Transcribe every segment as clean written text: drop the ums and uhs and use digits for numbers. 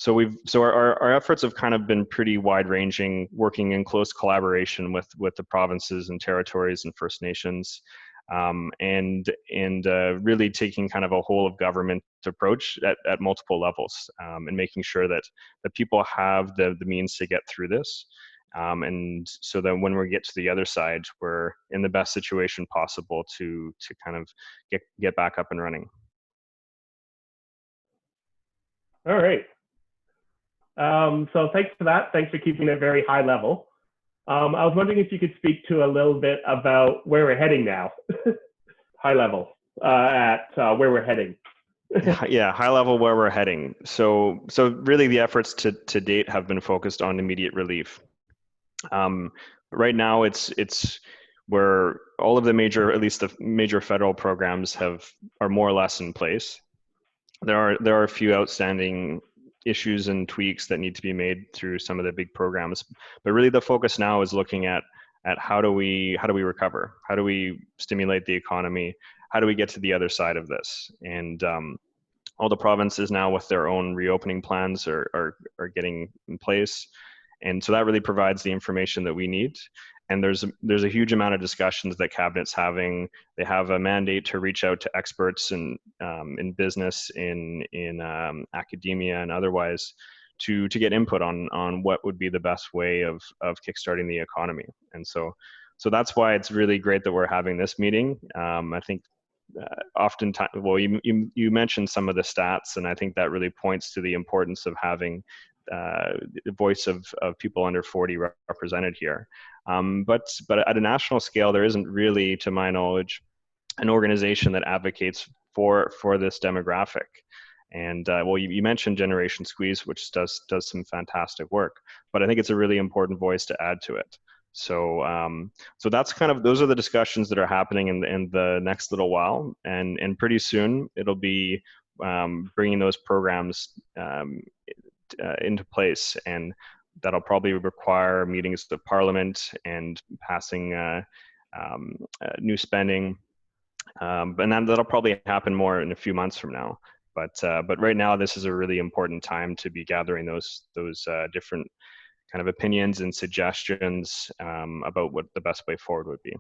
our efforts have kind of been pretty wide ranging, working in close collaboration with the provinces and territories and First Nations, and really taking kind of a whole of government approach at multiple levels, and making sure that people have the means to get through this. And so that when we get to the other side, we're in the best situation possible to kind of get back up and running. All right. So thanks for that. Thanks for keeping it very high level. I was wondering if you could speak to a little bit about where we're heading now. High level at where we're heading. Yeah, high level where we're heading. So really the efforts to date have been focused on immediate relief. Right now it's where all of the major, at least the major federal programs are more or less in place. There are a few outstanding issues and tweaks that need to be made through some of the big programs, but really the focus now is looking at how do we recover? How do we stimulate the economy? How do we get to the other side of this? And all the provinces now with their own reopening plans are getting in place. And so that really provides the information that we need. And there's a huge amount of discussions that Cabinet's having. They have a mandate to reach out to experts in business, in academia, and otherwise to get input on what would be the best way of kickstarting the economy. And so that's why it's really great that we're having this meeting. I think oftentimes, well, you mentioned some of the stats, and I think that really points to the importance of having the voice of people under 40 represented here. But at a national scale, there isn't really, to my knowledge, an organization that advocates for this demographic. And well, you mentioned Generation Squeeze, which does some fantastic work, but I think it's a really important voice to add to it. So that's kind of, those are the discussions that are happening in the next little while, and pretty soon it'll be bringing those programs into place, and that'll probably require meetings with Parliament and passing new spending, and then that'll probably happen more in a few months from now. But right now, this is a really important time to be gathering those different kind of opinions and suggestions about what the best way forward would be.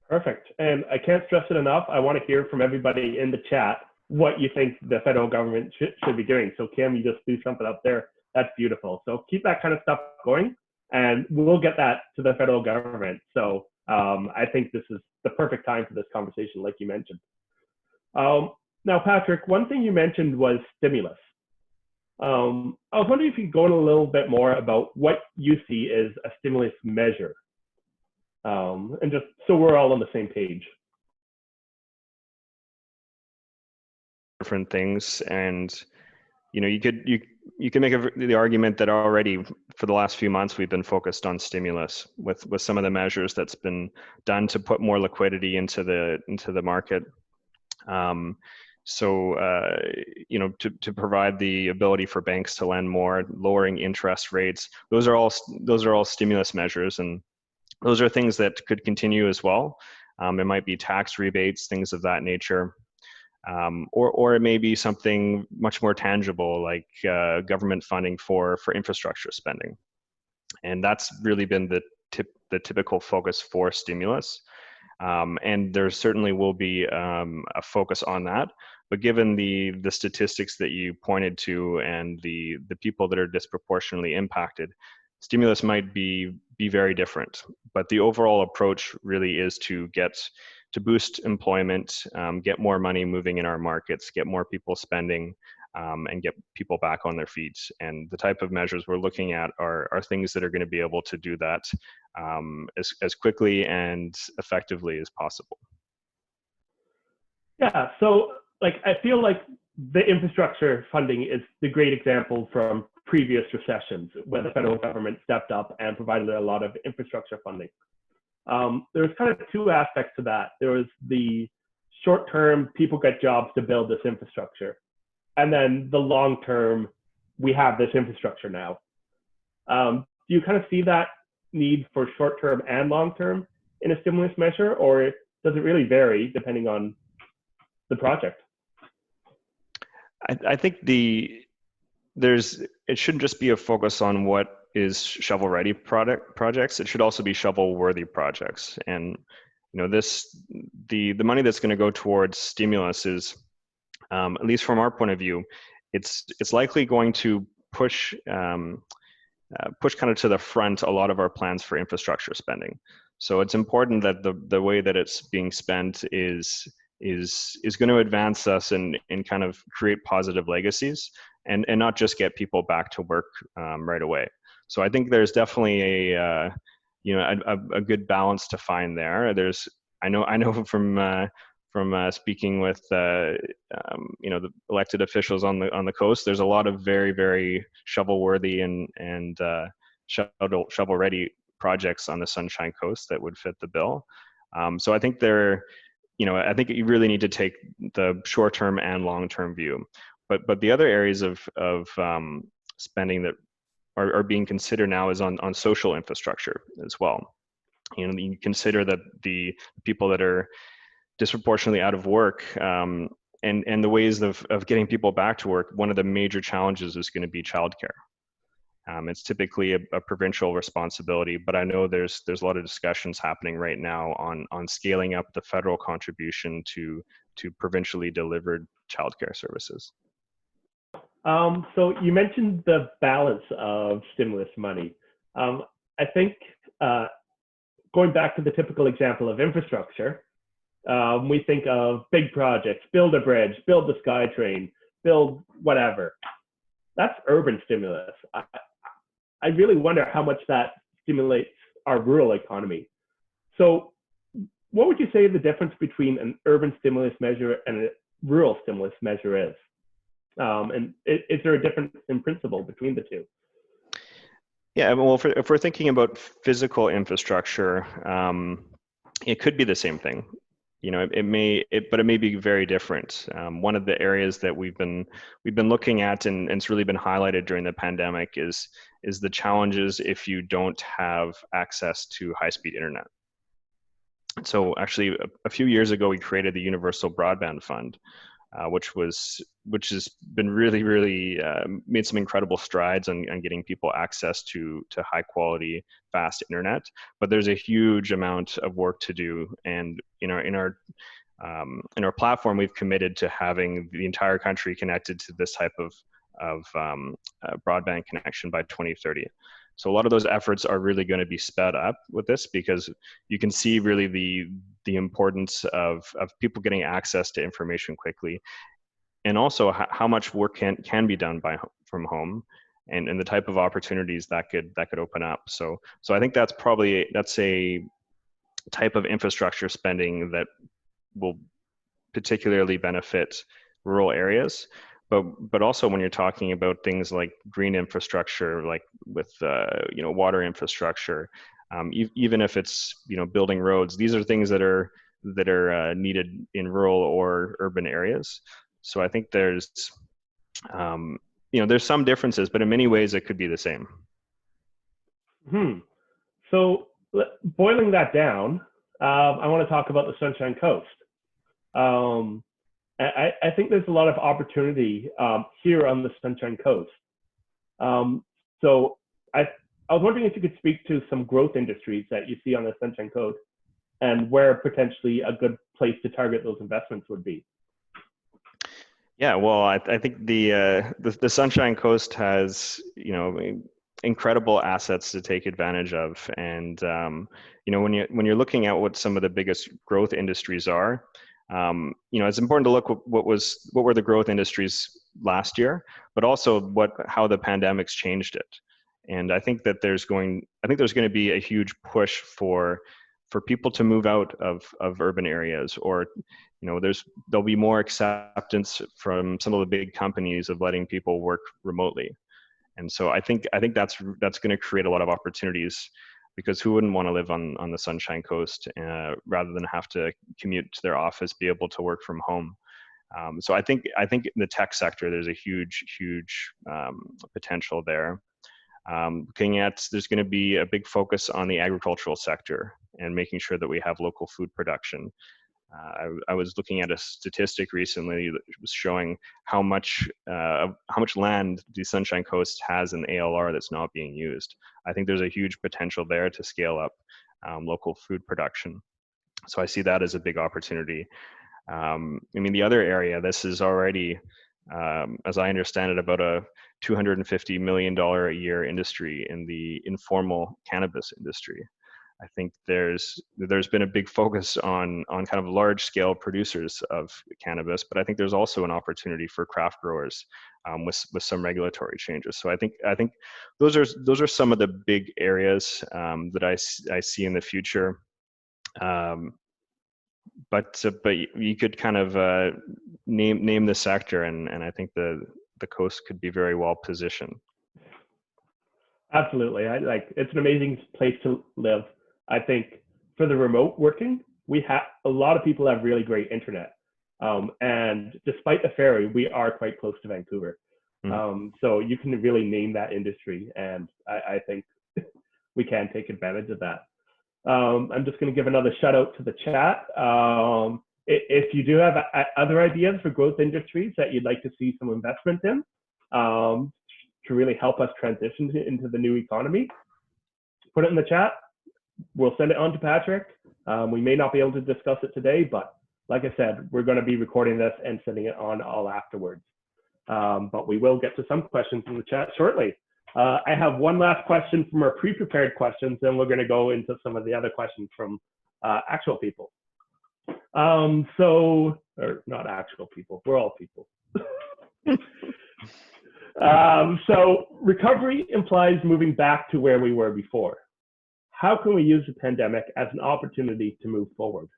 Perfect. And I can't stress it enough. I want to hear from everybody in the chat what you think the federal government should be doing. So Kim, you just threw something up there. That's beautiful. So keep that kind of stuff going, and we'll get that to the federal government. So I think this is the perfect time for this conversation, like you mentioned. Now, Patrick, one thing you mentioned was stimulus. I was wondering if you could go in a little bit more about what you see as a stimulus measure, and just so we're all on the same page. Different things, and you could make the argument that already for the last few months we've been focused on stimulus with some of the measures that's been done to put more liquidity into the market. To provide the ability for banks to lend more, lowering interest rates, those are all stimulus measures, and those are things that could continue as well. It might be tax rebates, things of that nature. Or it may be something much more tangible, like government funding for infrastructure spending. And that's really been the typical focus for stimulus. And there certainly will be a focus on that. But given the statistics that you pointed to and the people that are disproportionately impacted, stimulus might be very different. But the overall approach really is to boost employment, get more money moving in our markets, get more people spending, and get people back on their feet. And the type of measures we're looking at are things that are going to be able to do that as quickly and effectively as possible. Yeah, so I feel like the infrastructure funding is the great example from previous recessions where the federal government stepped up and provided a lot of infrastructure funding. There's kind of two aspects to that. There was the short-term, people get jobs to build this infrastructure. And then the long-term, we have this infrastructure now. Do you kind of see that need for short-term and long-term in a stimulus measure, or does it really vary depending on the project? I think it shouldn't just be a focus on what is shovel ready projects. It should also be shovel worthy projects. And the money that's going to go towards stimulus is, at least from our point of view, it's likely going to push push kind of to the front a lot of our plans for infrastructure spending. So it's important that the way that it's being spent is going to advance us and kind of create positive legacies, and not just get people back to work right away. So I think there's definitely a good balance to find there. I know from speaking with the elected officials on the coast, there's a lot of very shovel worthy and shovel ready projects on the Sunshine Coast that would fit the bill. So I think I think you really need to take the short-term and long-term view. But the other areas of spending that are being considered now is on social infrastructure as well. You consider that the people that are disproportionately out of work, and the ways of getting people back to work, one of the major challenges is going to be childcare. It's typically a provincial responsibility, but I know there's a lot of discussions happening right now on scaling up the federal contribution to provincially delivered childcare services. So you mentioned the balance of stimulus money. I think going back to the typical example of infrastructure, we think of big projects, build a bridge, build the SkyTrain, build whatever. That's urban stimulus. I really wonder how much that stimulates our rural economy. So what would you say the difference between an urban stimulus measure and a rural stimulus measure is? And is there a difference in principle between the two? Yeah, well, if we're thinking about physical infrastructure, it could be the same thing. But it may be very different. One of the areas that we've been looking at, and it's really been highlighted during the pandemic, is the challenges if you don't have access to high-speed internet. So actually, a few years ago, we created the Universal Broadband Fund, which has been really made some incredible strides on getting people access to high quality, fast internet. But there's a huge amount of work to do, and in our platform, we've committed to having the entire country connected to this type of broadband connection by 2030. So a lot of those efforts are really going to be sped up with this, because you can see really the importance of people getting access to information quickly, and also how much work can be done from home, and the type of opportunities that could open up. So I think that's a type of infrastructure spending that will particularly benefit rural areas. But also when you're talking about things like green infrastructure, like with water infrastructure, even if it's building roads, these are things that are needed in rural or urban areas. So I think there's some differences, but in many ways it could be the same. So boiling that down, I want to talk about the Sunshine Coast. I think there's a lot of opportunity here on the Sunshine Coast. So I was wondering if you could speak to some growth industries that you see on the Sunshine Coast, and where potentially a good place to target those investments would be. Yeah, well, I think the Sunshine Coast has incredible assets to take advantage of, and when you're looking at what some of the biggest growth industries are, it's important to look what were the growth industries last year, but also how the pandemic's changed it. And I think that there's going to be a huge push for people to move out of urban areas, or there'll be more acceptance from some of the big companies of letting people work remotely. And so I think that's going to create a lot of opportunities, because who wouldn't want to live on the Sunshine Coast rather than have to commute to their office, be able to work from home. So I think in the tech sector, there's a huge potential there. There's going to be a big focus on the agricultural sector and making sure that we have local food production. I was looking at a statistic recently that was showing how much land the Sunshine Coast has in ALR that's not being used. I think there's a huge potential there to scale up local food production. So I see that as a big opportunity. I mean, the other area, this is already, as I understand it, about a $250 million a year industry in the informal cannabis industry. I think there's been a big focus on kind of large scale producers of cannabis, but I think there's also an opportunity for craft growers with some regulatory changes. So I think those are some of the big areas that I see in the future. But you could kind of name the sector, and I think the coast could be very well positioned. Absolutely. It's an amazing place to live. I think for the remote working, a lot of people have really great internet. And despite the ferry, we are quite close to Vancouver. So you can really name that industry, and I think we can take advantage of that. I'm just going to give another shout out to the chat. If you do have other ideas for growth industries that you'd like to see some investment in, to really help us transition into the new economy, put it in the chat. We'll send it on to Patrick. We may not be able to discuss it today, but like I said, we're going to be recording this and sending it on all afterwards. But we will get to some questions in the chat shortly. I have one last question from our pre-prepared questions, then we're going to go into some of the other questions from actual people. Or not actual people, we're all people. So recovery implies moving back to where we were before. How can we use the pandemic as an opportunity to move forward?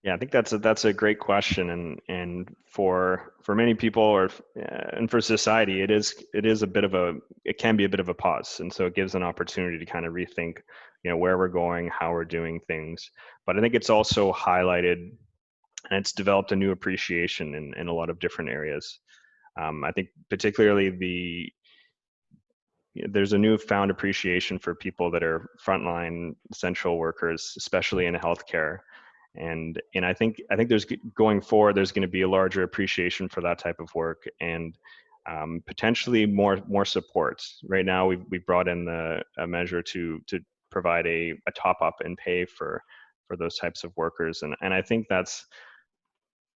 Yeah, I think that's a great question, and for many people and for society, it can be a bit of a pause, and so it gives an opportunity to kind of rethink, where we're going, how we're doing things. But I think it's also highlighted, and it's developed a new appreciation in a lot of different areas. I think particularly there's a newfound appreciation for people that are frontline essential workers, especially in healthcare. And I think there's going forward, there's going to be a larger appreciation for that type of work, and potentially more support. Right now, we've brought in a measure to provide a top up in pay for those types of workers, and I think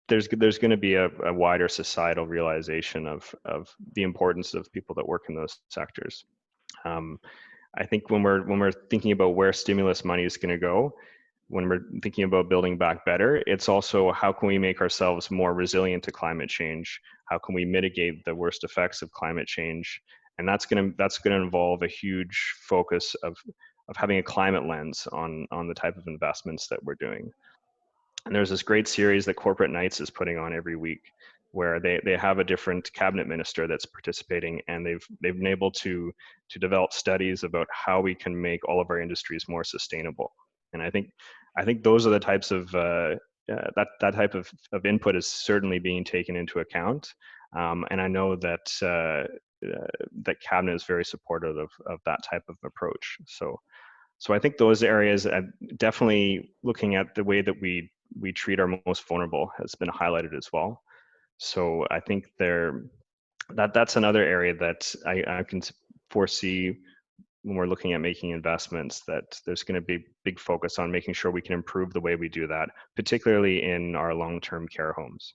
there's going to be a wider societal realization of the importance of people that work in those sectors. I think when we're thinking about where stimulus money is going to go, when we're thinking about building back better, it's also how can we make ourselves more resilient to climate change? How can we mitigate the worst effects of climate change? And that's going to involve a huge focus of having a climate lens on the type of investments that we're doing. And there's this great series that Corporate Knights is putting on every week, where they have a different cabinet minister that's participating, and they've been able to develop studies about how we can make all of our industries more sustainable. And I think those are the types of that type of input is certainly being taken into account, and I know that that cabinet is very supportive of that type of approach. So I think those areas, definitely looking at the way that we treat our most vulnerable has been highlighted as well. So I think that's another area that I can foresee when we're looking at making investments, that there's going to be big focus on making sure we can improve the way we do that, particularly in our long-term care homes.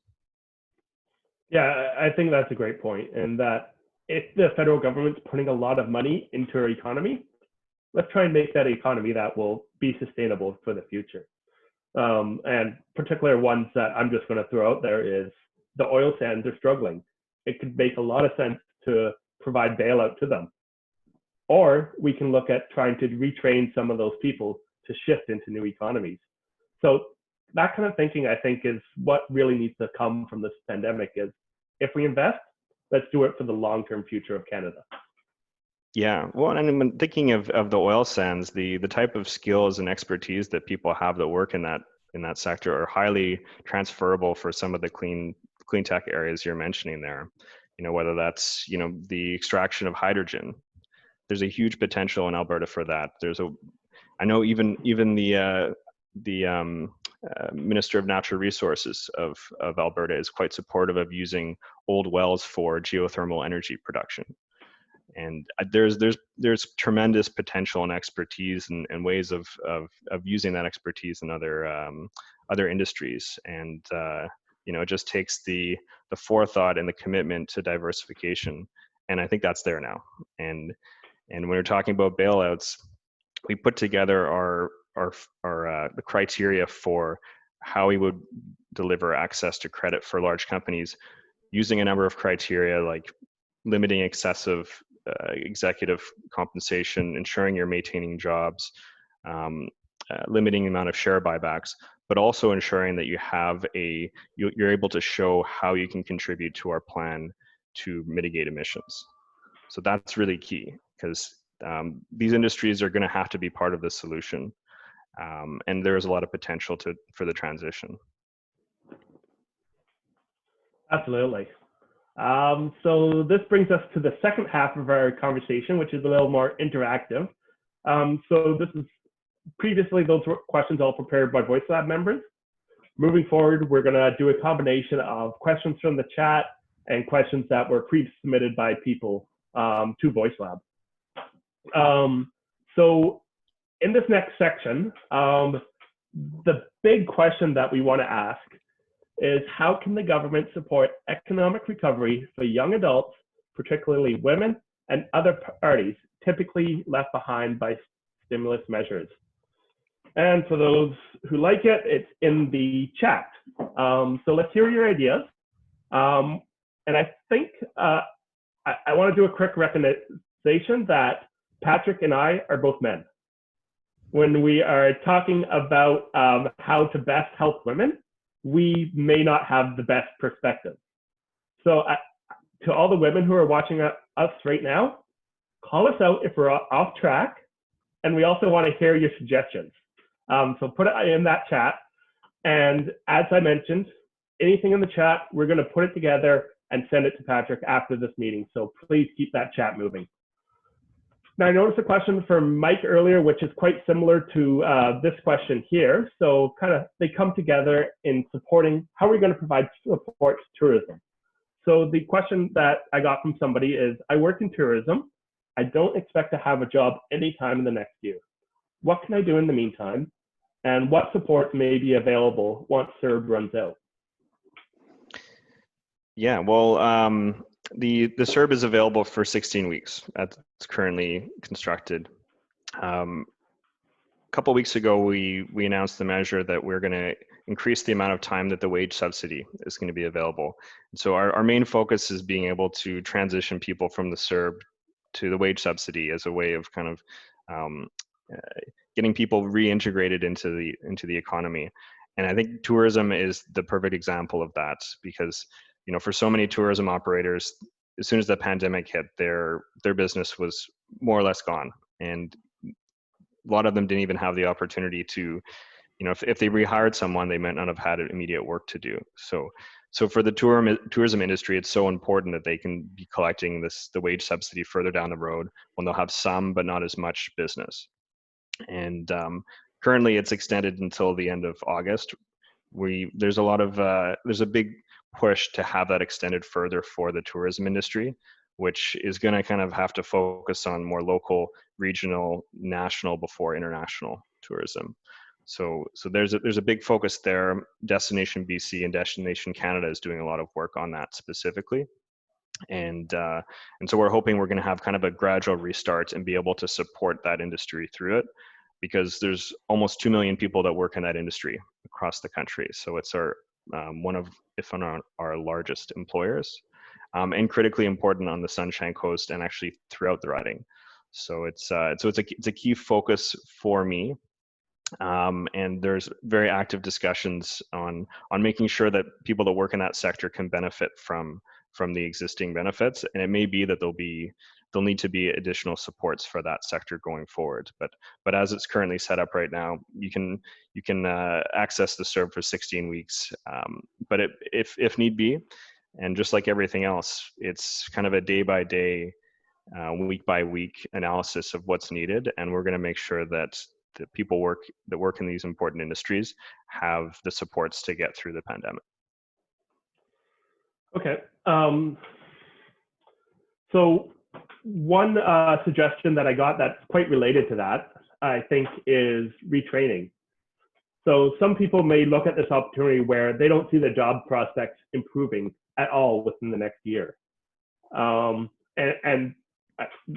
Yeah, I think that's a great point, and that if the federal government's putting a lot of money into our economy, let's try and make that economy that will be sustainable for the future. And particular ones that I'm just going to throw out there is the oil sands are struggling. It could make a lot of sense to provide bailout to them. Or we can look at trying to retrain some of those people to shift into new economies. So that kind of thinking, I think, is what really needs to come from this pandemic is, if we invest, let's do it for the long-term future of Canada. Yeah, well, and when thinking of the oil sands, the type of skills and expertise that people have that work in that sector are highly transferable for some of the clean tech areas you're mentioning there. Whether that's the extraction of hydrogen. There's a huge potential in Alberta for that. I know even the Minister of Natural Resources of Alberta is quite supportive of using old wells for geothermal energy production. And there's tremendous potential and expertise and ways of using that expertise in other industries. And it just takes the forethought and the commitment to diversification. And I think that's there now. And when we're talking about bailouts, we put together the criteria for how we would deliver access to credit for large companies using a number of criteria like limiting excessive executive compensation, ensuring you're maintaining jobs, limiting the amount of share buybacks, but also ensuring that you're able to show how you can contribute to our plan to mitigate emissions. So that's really key, because these industries are going to have to be part of the solution, and there's a lot of potential for the transition. Absolutely. So this brings us to the second half of our conversation, which is a little more interactive. So this is previously those were questions all prepared by VoiceLab members. Moving forward, we're going to do a combination of questions from the chat and questions that were pre-submitted by people to VoiceLab. So in this next section, the big question that we want to ask is, how can the government support economic recovery for young adults, particularly women and other parties typically left behind by stimulus measures? And for those who like it, it's in the chat. So let's hear your ideas. And I think I want to do a quick recognition that Patrick and I are both men. When we are talking about how to best help women, we may not have the best perspective. So to all the women who are watching us right now, call us out if we're off track. And we also want to hear your suggestions. So put it in that chat. And as I mentioned, anything in the chat, we're going to put it together and send it to Patrick after this meeting. So please keep that chat moving. Now, I noticed a question from Mike earlier, which is quite similar to this question here. So they come together in supporting how are we going to provide support to tourism. So the question that I got from somebody is, I work in tourism. I don't expect to have a job anytime in the next year. What can I do in the meantime? And what support may be available once CERB runs out? Yeah, well, the CERB is available for 16 weeks. That's currently constructed. A couple of weeks ago, we announced the measure that we're going to increase the amount of time that the wage subsidy is going to be available. So our main focus is being able to transition people from the CERB to the wage subsidy as a way of kind of getting people reintegrated into the economy. And I think tourism is the perfect example of that, because for so many tourism operators, as soon as the pandemic hit, their business was more or less gone, and a lot of them didn't even have the opportunity to, if they rehired someone, they might not have had immediate work to do. So for the tourism industry, it's so important that they can be collecting the wage subsidy further down the road when they'll have some but not as much business. And currently, it's extended until the end of August. There's a big push to have that extended further for the tourism industry, which is going to kind of have to focus on more local, regional, national before international tourism. So there's a big focus there. Destination BC and Destination Canada is doing a lot of work on that specifically. And so we're hoping we're going to have kind of a gradual restart and be able to support that industry through it, because there's almost 2 million people that work in that industry across the country. So it's one of, if not our largest employers, and critically important on the Sunshine Coast and actually throughout the riding. So it's a key focus for me. And there's very active discussions on making sure that people that work in that sector can benefit from the existing benefits. And it may be that there'll need to be additional supports for that sector going forward. But as it's currently set up right now, you can access the CERB for 16 weeks. But if need be, and just like everything else, it's kind of a day by day, week by week analysis of what's needed, and we're going to make sure that the people that work in these important industries have the supports to get through the pandemic. Okay. So one suggestion that I got that's quite related to that, I think, is retraining. So some people may look at this opportunity where they don't see the job prospects improving at all within the next year. And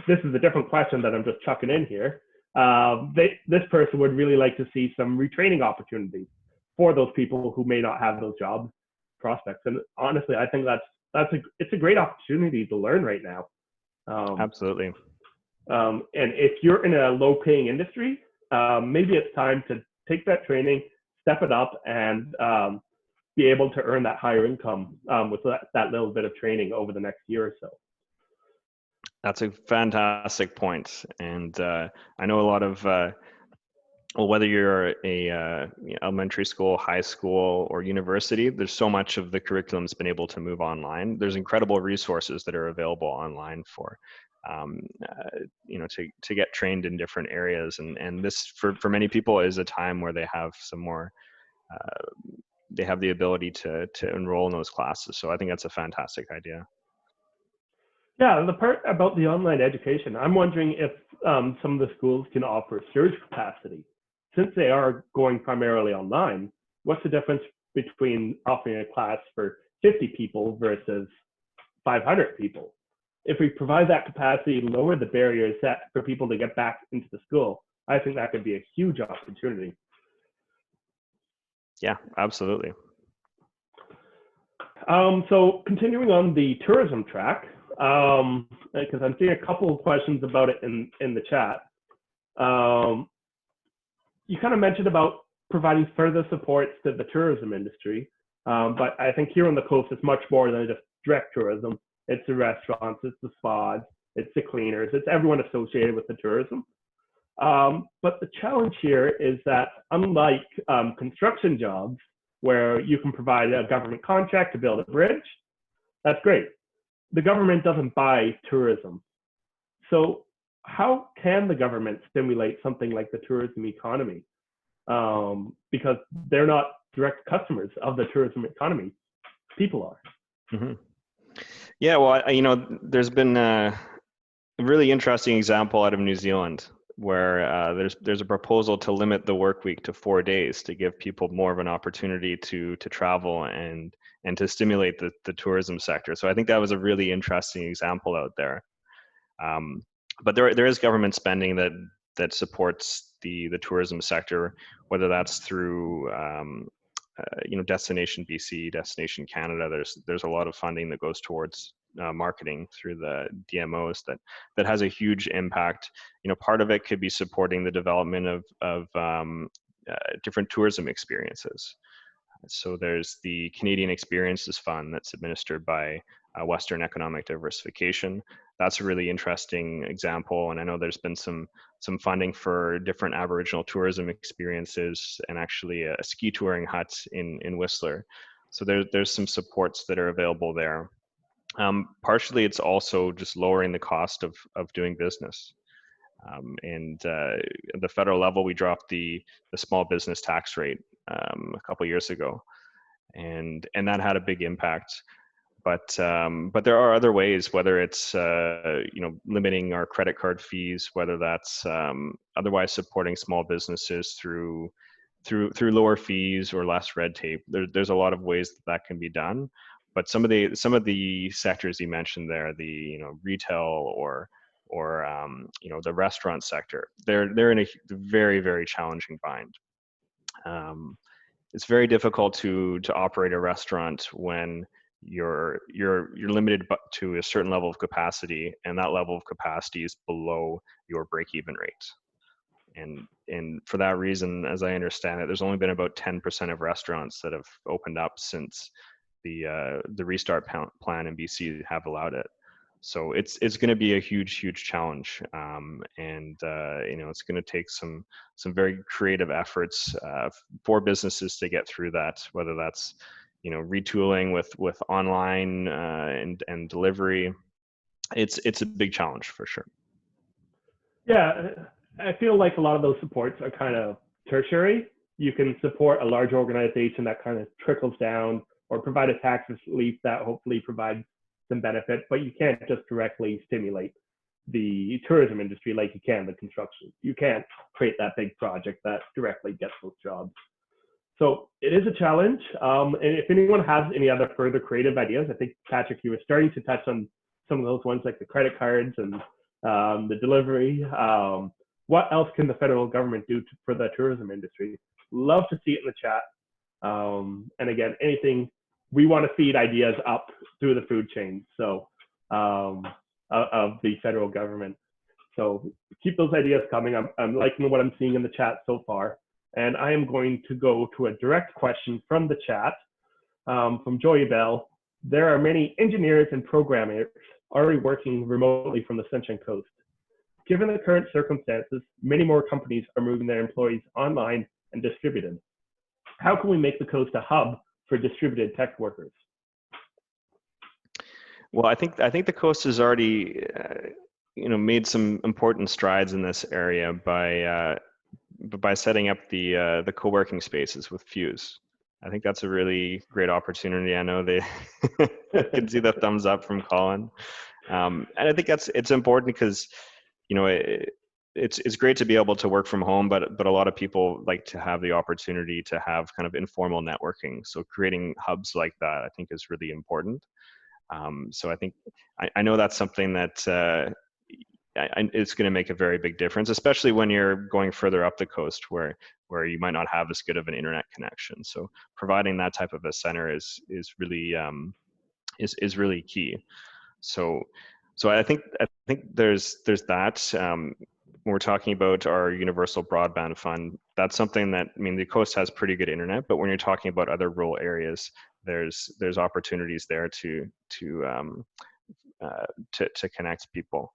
this is a different question that I'm just chucking in here. This person would really like to see some retraining opportunities for those people who may not have those job prospects. And honestly, I think it's a great opportunity to learn right now. Absolutely. And if you're in a low-paying industry, maybe it's time to take that training, step it up, and be able to earn that higher income with that little bit of training over the next year or so. That's a fantastic point. And I know a lot of, well, whether you're a elementary school, high school, or university, there's so much of the curriculum's been able to move online. There's incredible resources that are available online for, to get trained in different areas. And this, for many people, is a time where they have some more, they have the ability to enroll in those classes. So I think that's a fantastic idea. Yeah, the part about the online education, I'm wondering if some of the schools can offer surge capacity. Since they are going primarily online, what's the difference between offering a class for 50 people versus 500 people? If we provide that capacity, lower the barriers for people to get back into the school, I think that could be a huge opportunity. Yeah, absolutely. So continuing on the tourism track, because I'm seeing a couple of questions about it in the chat. You kind of mentioned about providing further supports to the tourism industry, but I think here on the coast, it's much more than just direct tourism. It's the restaurants, it's the spas, it's the cleaners, it's everyone associated with the tourism. But the challenge here is that unlike construction jobs, where you can provide a government contract to build a bridge, that's great. The government doesn't buy tourism. So how can the government stimulate something like the tourism economy? Because they're not direct customers of the tourism economy. People are. Mm-hmm. Yeah, well, there's been a really interesting example out of New Zealand where there's a proposal to limit the work week to 4 days to give people more of an opportunity to travel and to stimulate the tourism sector. So I think that was a really interesting example out there. But there is government spending that supports the tourism sector, whether that's through Destination BC, Destination Canada. There's a lot of funding that goes towards marketing through the DMOs that has a huge impact. Part of it could be supporting the development of different tourism experiences. So there's the Canadian Experiences Fund that's administered by Western Economic Diversification. That's a really interesting example, and I know there's been some funding for different Aboriginal tourism experiences and actually a ski touring hut in Whistler. So there's some supports that are available there. Partially, it's also just lowering the cost of doing business. And at the federal level, we dropped the small business tax rate a couple years ago, and that had a big impact. But there are other ways, whether it's limiting our credit card fees, whether that's otherwise supporting small businesses through lower fees or less red tape. There's a lot of ways that can be done. But some of the sectors you mentioned there, the retail or the restaurant sector, they're in a very, very challenging bind. It's very difficult to operate a restaurant when you're limited to a certain level of capacity, and that level of capacity is below your break-even rate. And for that reason, as I understand it, there's only been about 10% of restaurants that have opened up since the restart plan in BC have allowed it. So it's going to be a huge challenge, and it's going to take some very creative efforts for businesses to get through that. Whether that's retooling with online and delivery, it's a big challenge for sure. Yeah, I feel like a lot of those supports are kind of tertiary. You can support a large organization that kind of trickles down, or provide a tax relief that hopefully provides some benefit, but you can't just directly stimulate the tourism industry like you can the construction. You can't create that big project that directly gets those jobs. So it is a challenge. And if anyone has any other further creative ideas, I think, Patrick, you were starting to touch on some of those ones like the credit cards and the delivery. What else can the federal government do for the tourism industry? Love to see it in the chat. And again, anything, we want to feed ideas up through the food chain. So of the federal government. So keep those ideas coming. I'm liking what I'm seeing in the chat so far. And I am going to go to a direct question from the chat from Joey Bell. There are many engineers and programmers already working remotely from the Sunshine Coast. Given the current circumstances, many more companies are moving their employees online and distributed. How can we make the coast a hub for distributed tech workers? Well, I think the coast has already made some important strides in this area by setting up the co-working spaces with Fuse. I think that's a really great opportunity. I know they I can see the thumbs up from Colin, and I think it's important because it's great to be able to work from home, but a lot of people like to have the opportunity to have kind of informal networking. So creating hubs like that, I think, is really important. So I think I know that's something that it's going to make a very big difference, especially when you're going further up the coast where you might not have as good of an internet connection. So providing that type of a center is really really key. So I think there's that. When we're talking about our universal broadband fund, that's something that, I mean, the coast has pretty good internet, but when you're talking about other rural areas, there's opportunities there to connect people.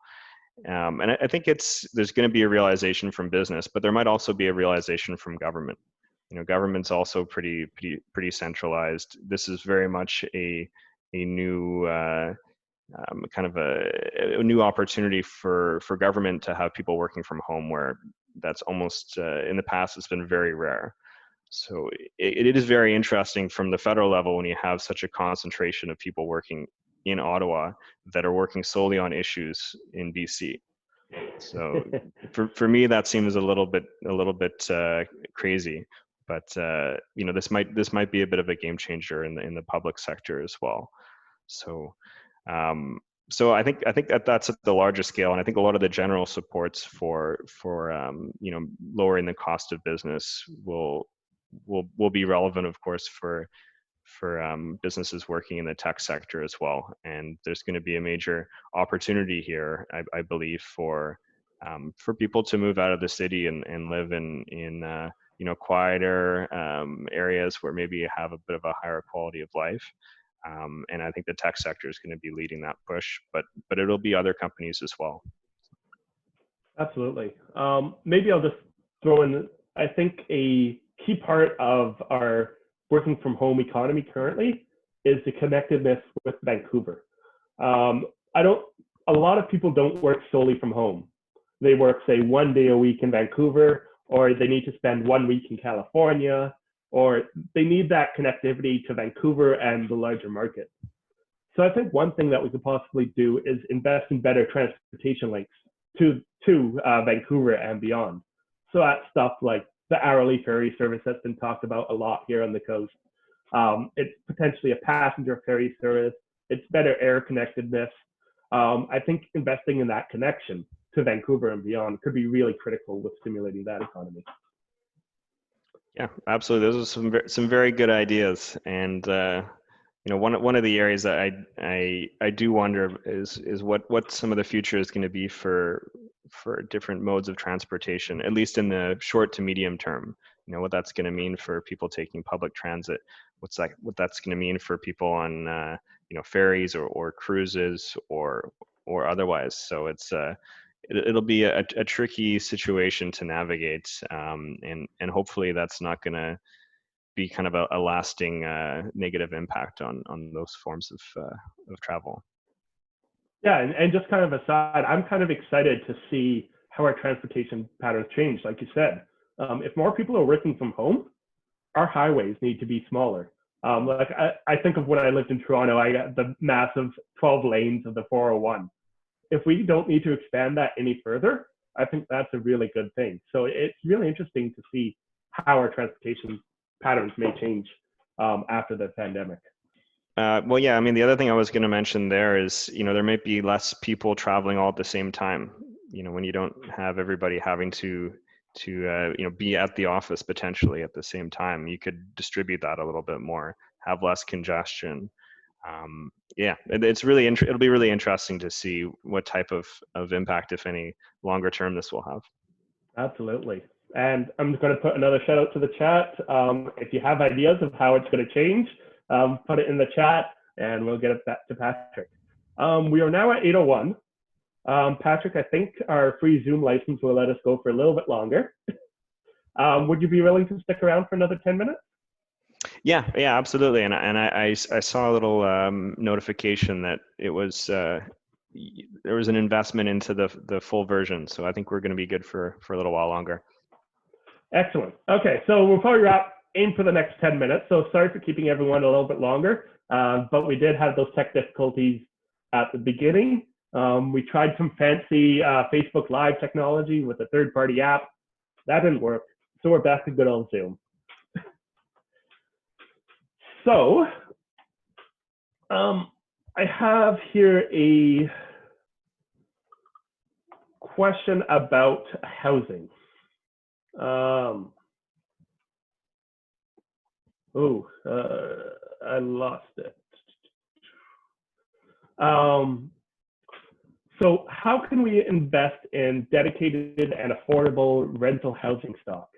And I think there's going to be a realization from business, but there might also be a realization from government. Government's also pretty centralized. This is very much a new kind of a new opportunity for government to have people working from home, where that's almost in the past it's been very rare. So it is very interesting from the federal level when you have such a concentration of people working in Ottawa that are working solely on issues in BC. So for me, that seems a little bit crazy, but this might be a bit of a game changer in the public sector as well. So I think that's at the larger scale, and I think a lot of the general supports for lowering the cost of business will be relevant, of course, for businesses working in the tech sector as well. And there's going to be a major opportunity here, I believe, for people to move out of the city and live in quieter areas where maybe you have a bit of a higher quality of life. And I think the tech sector is going to be leading that push, but it'll be other companies as well. Absolutely. Maybe I'll just throw in, I think a key part of our working from home economy currently is the connectedness with Vancouver. A lot of people don't work solely from home. They work, say, 1 day a week in Vancouver, or they need to spend 1 week in California, or they need that connectivity to Vancouver and the larger market. So I think one thing that we could possibly do is invest in better transportation links to Vancouver and beyond. So that's stuff like the hourly ferry service that's been talked about a lot here on the coast. It's potentially a passenger ferry service. It's better air connectedness. I think investing in that connection to Vancouver and beyond could be really critical with stimulating that economy. Yeah, absolutely. Those are some very good ideas, and one of the areas that I do wonder is what some of the future is going to be for different modes of transportation, at least in the short to medium term. What that's going to mean for people taking public transit. What that's going to mean for people on ferries or cruises or otherwise. So it'll be a tricky situation to navigate, and hopefully that's not going to be kind of a lasting negative impact on those forms of travel. Yeah, and just kind of aside, I'm kind of excited to see how our transportation patterns change. Like you said, if more people are working from home, our highways need to be smaller. Like I think of when I lived in Toronto, I got the massive 12 lanes of the 401. If we don't need to expand that any further, I think that's a really good thing. So it's really interesting to see how our transportation patterns may change after the pandemic. Well, yeah, I mean, the other thing I was going to mention there is, there might be less people traveling all at the same time. When you don't have everybody having to be at the office potentially at the same time, you could distribute that a little bit more, have less congestion. Yeah, it'll be really interesting to see what type of impact, if any, longer term this will have. Absolutely. And I'm just going to put another shout out to the chat. If you have ideas of how it's going to change, put it in the chat and we'll get it back to Patrick. We are now at 8:01. Patrick, I think our free Zoom license will let us go for a little bit longer. Would you be willing to stick around for another 10 minutes? Yeah, absolutely. And I saw a little notification that it was there was an investment into the full version, so I think we're going to be good for a little while longer. Excellent. Okay, so we'll probably aim for the next 10 minutes. So sorry for keeping everyone a little bit longer, but we did have those tech difficulties at the beginning. We tried some fancy Facebook Live technology with a third-party app. That didn't work, so we're back to good old Zoom. So I have here a question about housing. I lost it. So how can we invest in dedicated and affordable rental housing stock?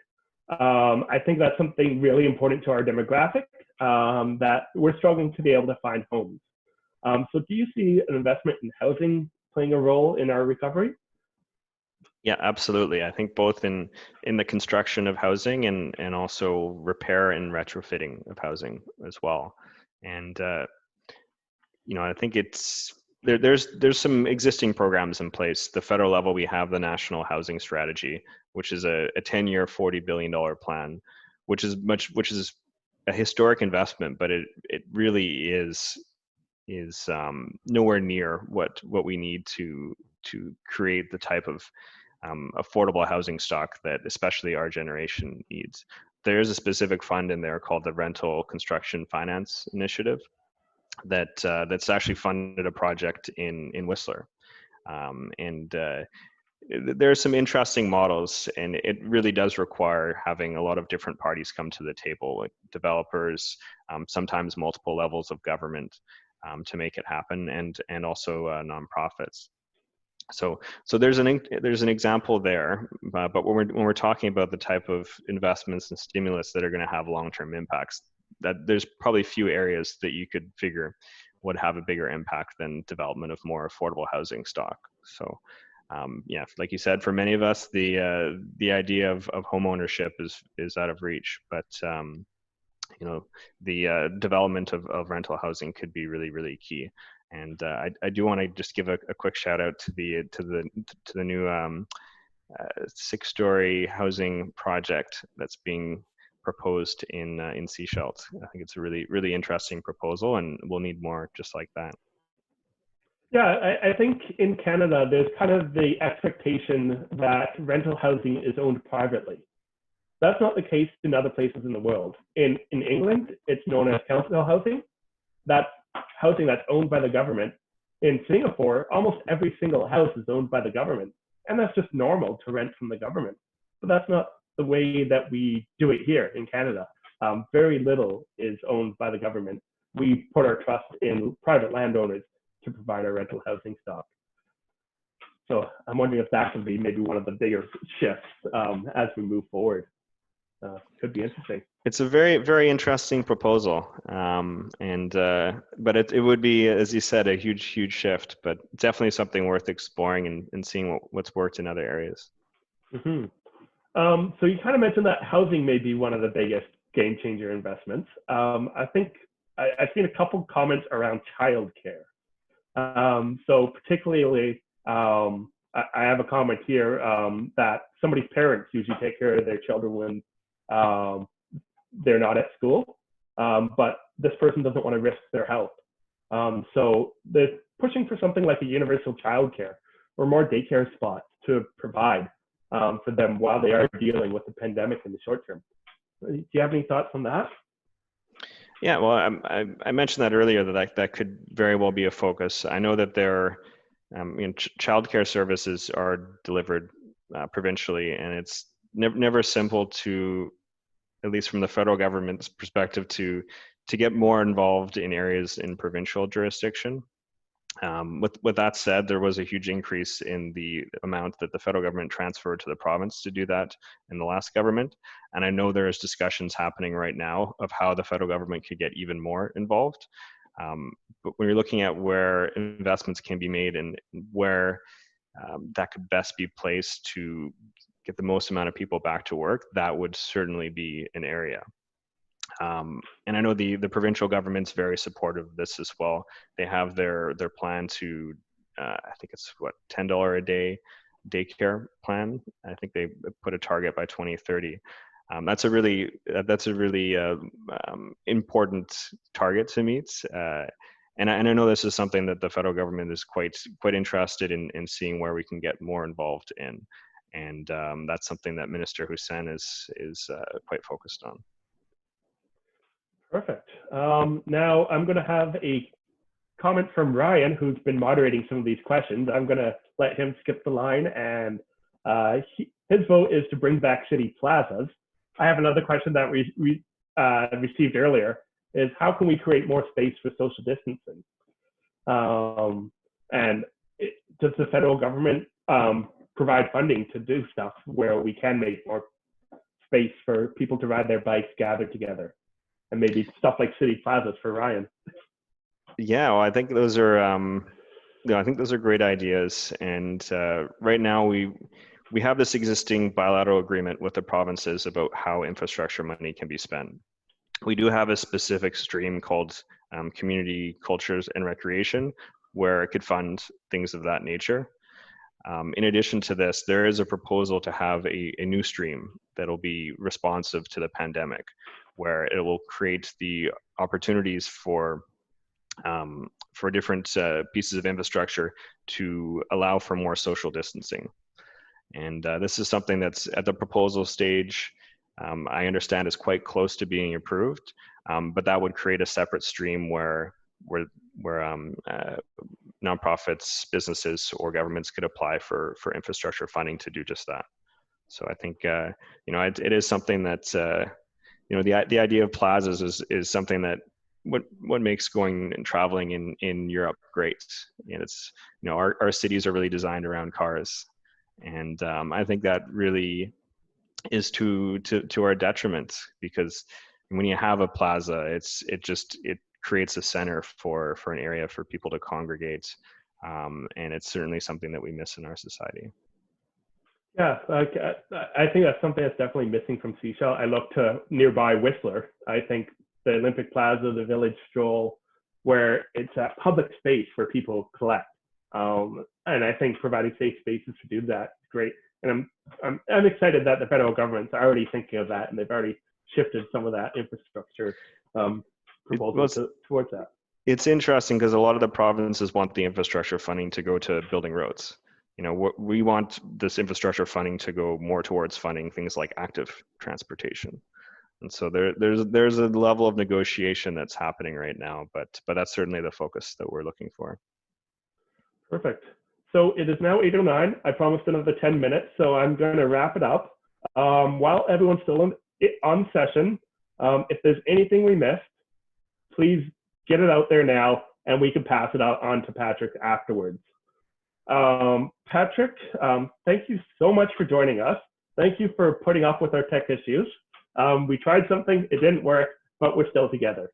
I think that's something really important to our demographic, that we're struggling to be able to find homes. So do you see an investment in housing playing a role in our recovery? Yeah, absolutely. I think both in the construction of housing and also repair and retrofitting of housing as well. And I think there's some existing programs in place. The federal level, we have the National Housing Strategy, which is a 10-year, $40 billion plan, which is a historic investment, but it really is nowhere near what we need to create the type of affordable housing stock that especially our generation needs. There is a specific fund in there called the Rental Construction Finance Initiative that's actually funded a project in Whistler, and there are some interesting models, and it really does require having a lot of different parties come to the table, like developers, sometimes multiple levels of government, to make it happen, and also nonprofits. So there's an example there, but when we're talking about the type of investments and stimulus that are going to have long-term impacts, that there's probably few areas that you could figure would have a bigger impact than development of more affordable housing stock. So yeah, like you said, for many of us, the idea of home ownership is out of reach, but the development of rental housing could be really, really key. And I do want to just give a quick shout out to the new 6-story housing project that's being proposed in Sechelt. I think it's a really, really interesting proposal, and we'll need more just like that. Yeah, I think in Canada, there's kind of the expectation that rental housing is owned privately. That's not the case in other places in the world. In England, it's known as council housing. That's housing that's owned by the government. In Singapore, almost every single house is owned by the government. And that's just normal to rent from the government. But that's not the way that we do it here in Canada. Very little is owned by the government. We put our trust in private landowners to provide our rental housing stock. So I'm wondering if that could be maybe one of the bigger shifts as we move forward. Could be interesting. It's a very, very interesting proposal, but it would be, as you said, a huge, huge shift, but definitely something worth exploring and seeing what's worked in other areas. Mm-hmm. So you kind of mentioned that housing may be one of the biggest game changer investments. I think I've seen a couple comments around childcare. So particularly, I have a comment here that somebody's parents usually take care of their children when they're not at school, but this person doesn't want to risk their health. So they're pushing for something like a universal childcare or more daycare spots to provide for them while they are dealing with the pandemic in the short term. Do you have any thoughts on that? Yeah, well, I mentioned that earlier that could very well be a focus. I know that there, childcare services are delivered provincially, and it's never simple to, at least from the federal government's perspective, to get more involved in areas in provincial jurisdiction. With that said, there was a huge increase in the amount that the federal government transferred to the province to do that in the last government. And I know there's discussions happening right now of how the federal government could get even more involved. But when you're looking at where investments can be made and where that could best be placed to get the most amount of people back to work, that would certainly be an area. And I know the provincial government's very supportive of this as well. They have their plan to, I think it's what, $10 a day daycare plan. I think they put a target by 2030. That's a really important target to meet. And I know this is something that the federal government is quite interested in seeing where we can get more involved in. And that's something that Minister Hussein is quite focused on. Perfect. Now I'm going to have a comment from Ryan, who's been moderating some of these questions. I'm going to let him skip the line, and his vote is to bring back city plazas. I have another question that we received earlier, is how can we create more space for social distancing? And does the federal government provide funding to do stuff where we can make more space for people to ride their bikes, gather together? And maybe stuff like city plazas for Ryan. Yeah, well, I think those are, I think those are great ideas. And right now we have this existing bilateral agreement with the provinces about how infrastructure money can be spent. We do have a specific stream called community cultures and recreation, where it could fund things of that nature. In addition to this, there is a proposal to have a new stream that'll be responsive to the pandemic, where it will create the opportunities for different pieces of infrastructure to allow for more social distancing. And this is something that's at the proposal stage. I understand is quite close to being approved, but that would create a separate stream where nonprofits, businesses, or governments could apply for infrastructure funding to do just that. So I think it is something that the idea of plazas is something that what makes going and traveling in Europe great. And it's our cities are really designed around cars, and I think that really is to our detriment, because when you have a plaza, it creates a center for an area for people to congregate, and it's certainly something that we miss in our society. Yeah, I think that's something that's definitely missing from Sechelt. I look to nearby Whistler. I think the Olympic Plaza, the Village Stroll, where it's a public space where people collect, and I think providing safe spaces to do that is great. And I'm excited that the federal government's already thinking of that, and they've already shifted some of that infrastructure proposals towards that. It's interesting because a lot of the provinces want the infrastructure funding to go to building roads. We want this infrastructure funding to go more towards funding things like active transportation. And so there's a level of negotiation that's happening right now, but that's certainly the focus that we're looking for. Perfect. So it is now 8:09. I promised another 10 minutes, so I'm going to wrap it up. While everyone's still on session, if there's anything we missed, please get it out there now, and we can pass it on to Patrick afterwards. Patrick, thank you so much for joining us. Thank you for putting up with our tech issues. We tried something, it didn't work, but we're still together.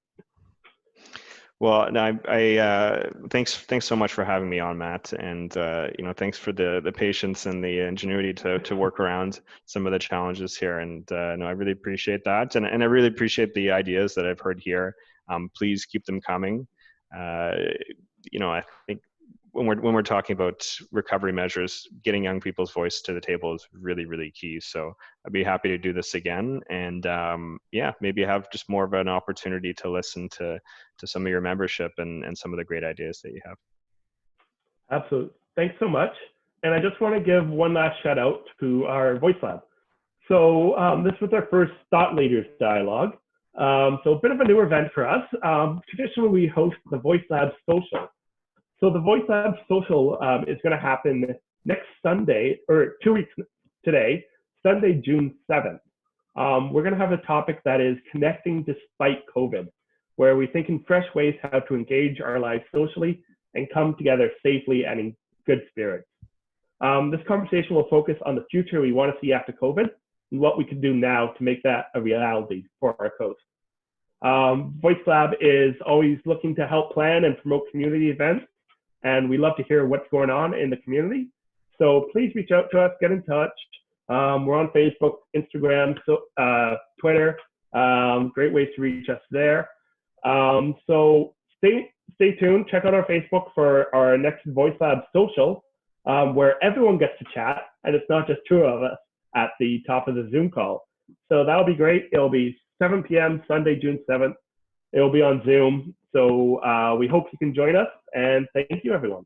Well, thanks so much for having me on, Matt, and thanks for the patience and the ingenuity to work around some of the challenges here. And I really appreciate that, and I really appreciate the ideas that I've heard here. Please keep them coming. I think when we're talking about recovery measures, getting young people's voice to the table is really, really key. So I'd be happy to do this again, and yeah, maybe have just more of an opportunity to listen to some of your membership and some of the great ideas that you have. Absolutely. Thanks so much. And I just want to give one last shout out to our VoiceLab. So this was our first Thought Leaders Dialogue. So a bit of a newer event for us. Traditionally, we host the VoiceLab Social. So the VoiceLab Social is going to happen next Sunday, or 2 weeks today, Sunday, June 7th. We're going to have a topic that is connecting despite COVID, where we think in fresh ways how to engage our lives socially and come together safely and in good spirits. This conversation will focus on the future we want to see after COVID and what we can do now to make that a reality for our coast. VoiceLab is always looking to help plan and promote community events, and we love to hear what's going on in the community. So please reach out to us, get in touch. We're on Facebook, Instagram, Twitter. Great ways to reach us there. So stay tuned. Check out our Facebook for our next VoiceLab Social, where everyone gets to chat, and it's not just two of us at the top of the Zoom call. So that'll be great. It'll be 7 p.m. Sunday, June 7th. It'll be on Zoom. So we hope you can join us, and thank you, everyone.